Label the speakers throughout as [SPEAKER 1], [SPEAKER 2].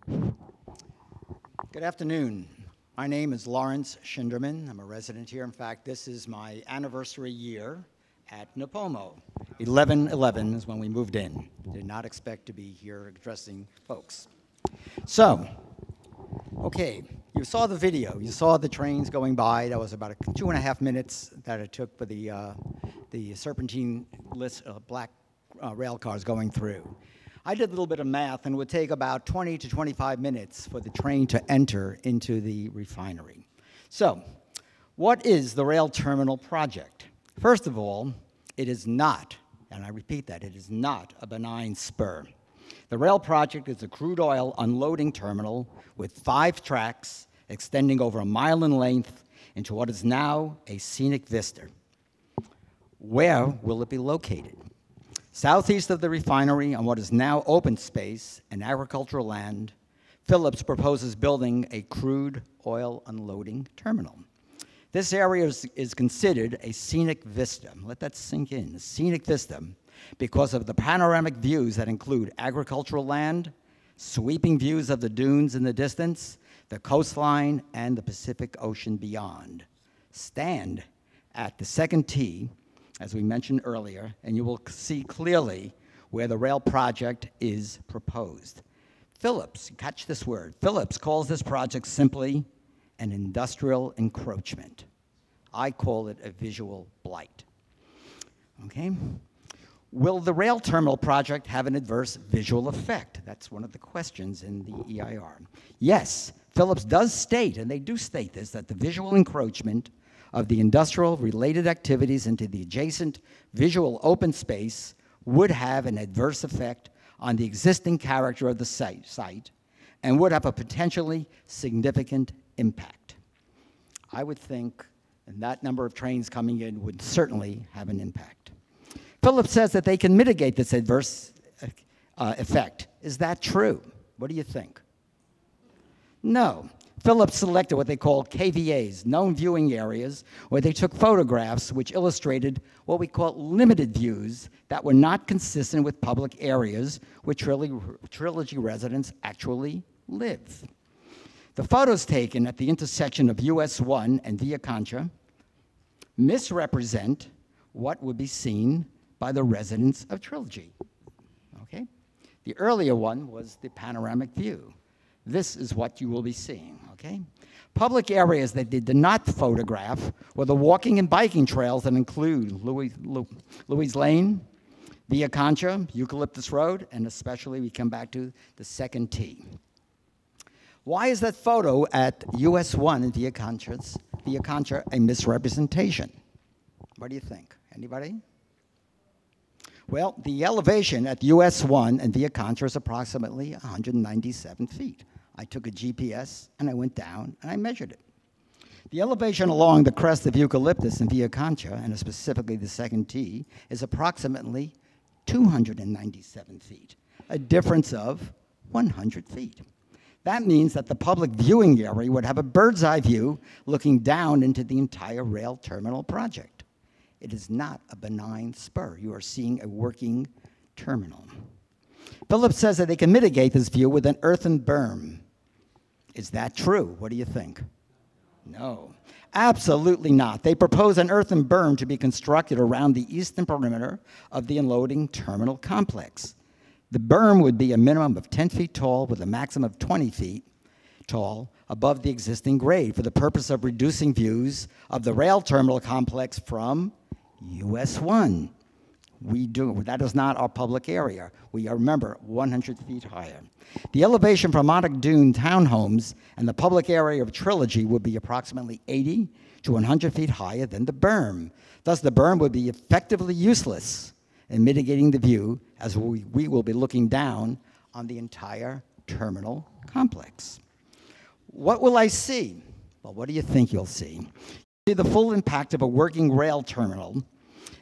[SPEAKER 1] Good afternoon. My name is Laurance Shinderman. I'm a resident here. In fact, this is my anniversary year at Napomo. 11/11 is when we moved in. Did not expect to be here addressing folks. So, okay, you saw the video. You saw the trains going by. That was about 2.5 minutes that it took for the serpentine list black rail cars going through. I did a little bit of math, and it would take about 20 to 25 minutes for the train to enter into the refinery. So, what is the rail terminal project? First of all, it is not, and I repeat that, it is not a benign spur. The rail project is a crude oil unloading terminal with 5 tracks extending over 1 mile in length into what is now a scenic vista. Where will it be located? Southeast of the refinery, on what is now open space and agricultural land, Phillips proposes building a crude oil unloading terminal. This area is considered a scenic vista. Let that sink in, a scenic vista, because of the panoramic views that include agricultural land, sweeping views of the dunes in the distance, the coastline, and the Pacific Ocean beyond. Stand at the second tee, as we mentioned earlier, and you will see clearly where the rail project is proposed. Phillips, catch this word, Phillips calls this project simply an industrial encroachment. I call it a visual blight. Okay? Will the rail terminal project have an adverse visual effect? That's one of the questions in the EIR. Yes, Phillips does state, and they do state this, that the visual encroachment of the industrial-related activities into the adjacent visual open space would have an adverse effect on the existing character of the site and would have a potentially significant impact. I would think that number of trains coming in would certainly have an impact. Phillips says that they can mitigate this adverse effect. Is that true? What do you think? No. Phillips selected what they call KVAs, known viewing areas, where they took photographs which illustrated what we call limited views that were not consistent with public areas where Trilogy residents actually live. The photos taken at the intersection of US 1 and Via Concha misrepresent what would be seen by the residents of Trilogy. Okay? The earlier one was the panoramic view. This is what you will be seeing, okay? Public areas that they did not photograph were the walking and biking trails that include Louise Lane, Via Concha, Eucalyptus Road, and especially we come back to the second tee. Why is that photo at US 1 and Via Concha a misrepresentation? What do you think? Anybody? Well, the elevation at US 1 and Via Concha is approximately 197 feet. I took a GPS and I went down and I measured it. The elevation along the crest of Eucalyptus and Via Concha, and specifically the second tee, is approximately 297 feet, a difference of 100 feet. That means that the public viewing area would have a bird's eye view looking down into the entire rail terminal project. It is not a benign spur. You are seeing a working terminal. Phillips says that they can mitigate this view with an earthen berm. Is that true? What do you think? No, absolutely not. They propose an earthen berm to be constructed around the eastern perimeter of the unloading terminal complex. The berm would be a minimum of 10 feet tall with a maximum of 20 feet tall above the existing grade for the purpose of reducing views of the rail terminal complex from US 1. That is not our public area. We are, remember, 100 feet higher. The elevation from Monarch Dune townhomes and the public area of Trilogy would be approximately 80 to 100 feet higher than the berm. Thus, the berm would be effectively useless in mitigating the view as we will be looking down on the entire terminal complex. What will I see? Well, what do you think you'll see? You'll see the full impact of a working rail terminal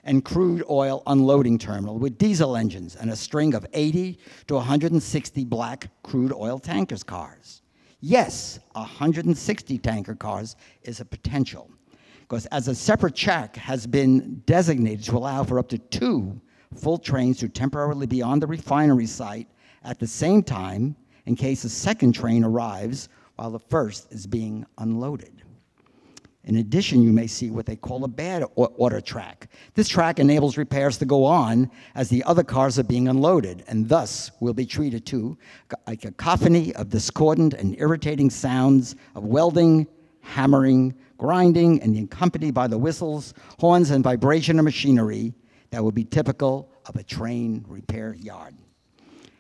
[SPEAKER 1] and crude oil unloading terminal with diesel engines and a string of 80 to 160 black crude oil tankers cars. Yes, 160 tanker cars is a potential, because as a separate track has been designated to allow for up to 2 full trains to temporarily be on the refinery site at the same time, in case a second train arrives while the first is being unloaded. In addition, you may see what they call a bad order track. This track enables repairs to go on as the other cars are being unloaded, and thus will be treated to a cacophony of discordant and irritating sounds of welding, hammering, grinding, and accompanied by the whistles, horns, and vibration of machinery that would be typical of a train repair yard.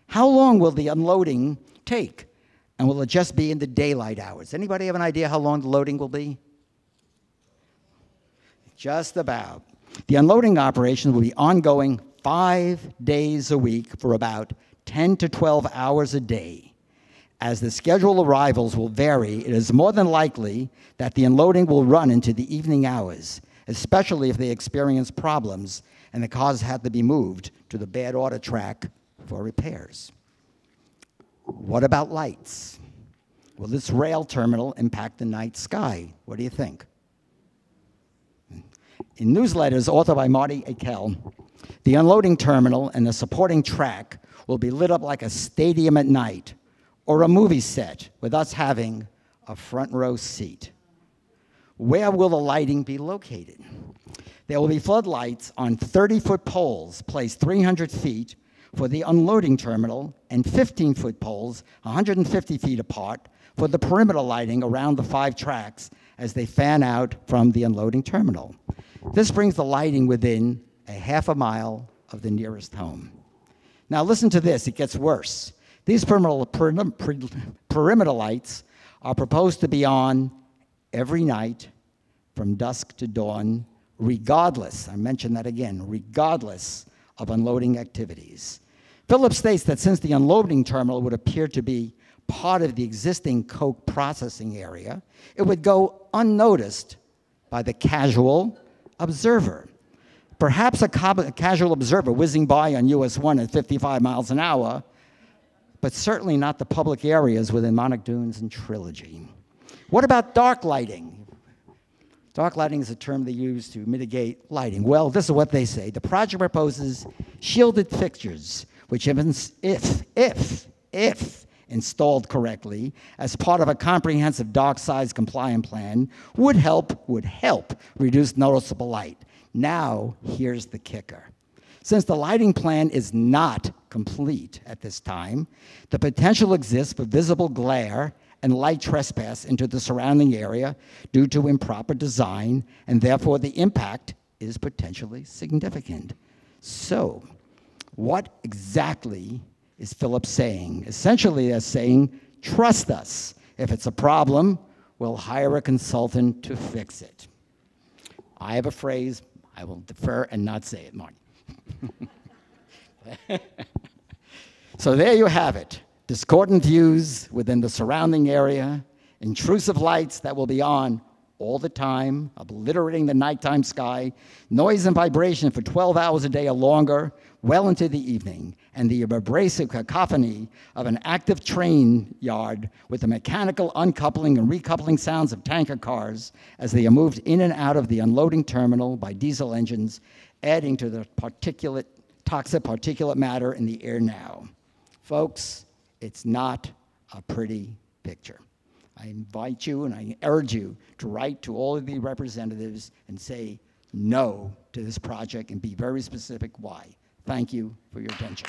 [SPEAKER 1] How long will the unloading take? And will it just be in the daylight hours? Anybody have an idea how long the loading will be? Just about. The unloading operation will be ongoing 5 days a week for about 10 to 12 hours a day. As the scheduled arrivals will vary, it is more than likely that the unloading will run into the evening hours, especially if they experience problems and the cars have to be moved to the bad order track for repairs. What about lights? Will this rail terminal impact the night sky? What do you think? In newsletters authored by Marty Akel, the unloading terminal and the supporting track will be lit up like a stadium at night or a movie set with us having a front row seat. Where will the lighting be located? There will be floodlights on 30-foot poles placed 300 feet for the unloading terminal and 15-foot poles 150 feet apart for the perimeter lighting around the 5 tracks as they fan out from the unloading terminal. This brings the lighting within a half a mile of the nearest home. Now listen to this, it gets worse. These perimeter lights are proposed to be on every night from dusk to dawn, regardless, I mention that again, regardless of unloading activities. Phillips states that since the unloading terminal would appear to be part of the existing coke processing area, it would go unnoticed by the casual observer. Perhaps a casual observer whizzing by on US 1 at 55 miles an hour, but certainly not the public areas within Monarch Dunes and Trilogy. What about dark lighting? Dark lighting is a term they use to mitigate lighting. Well, this is what they say. The project proposes shielded fixtures, which if installed correctly as part of a comprehensive dark size compliant plan, would help reduce noticeable light. Now, here's the kicker. Since the lighting plan is not complete at this time, the potential exists for visible glare and light trespass into the surrounding area due to improper design, and therefore the impact is potentially significant. So, what exactly is Phillips saying? Essentially, they're saying, trust us. If it's a problem, we'll hire a consultant to fix it. I have a phrase, I will defer and not say it, Marty. So there you have it. Discordant views within the surrounding area, intrusive lights that will be on all the time, obliterating the nighttime sky, noise and vibration for 12 hours a day or longer, well into the evening, and the abrasive cacophony of an active train yard with the mechanical uncoupling and recoupling sounds of tanker cars as they are moved in and out of the unloading terminal by diesel engines, adding to the toxic particulate matter in the air now. Folks, it's not a pretty picture. I invite you and I urge you to write to all of the representatives and say no to this project and be very specific why. Thank you for your attention.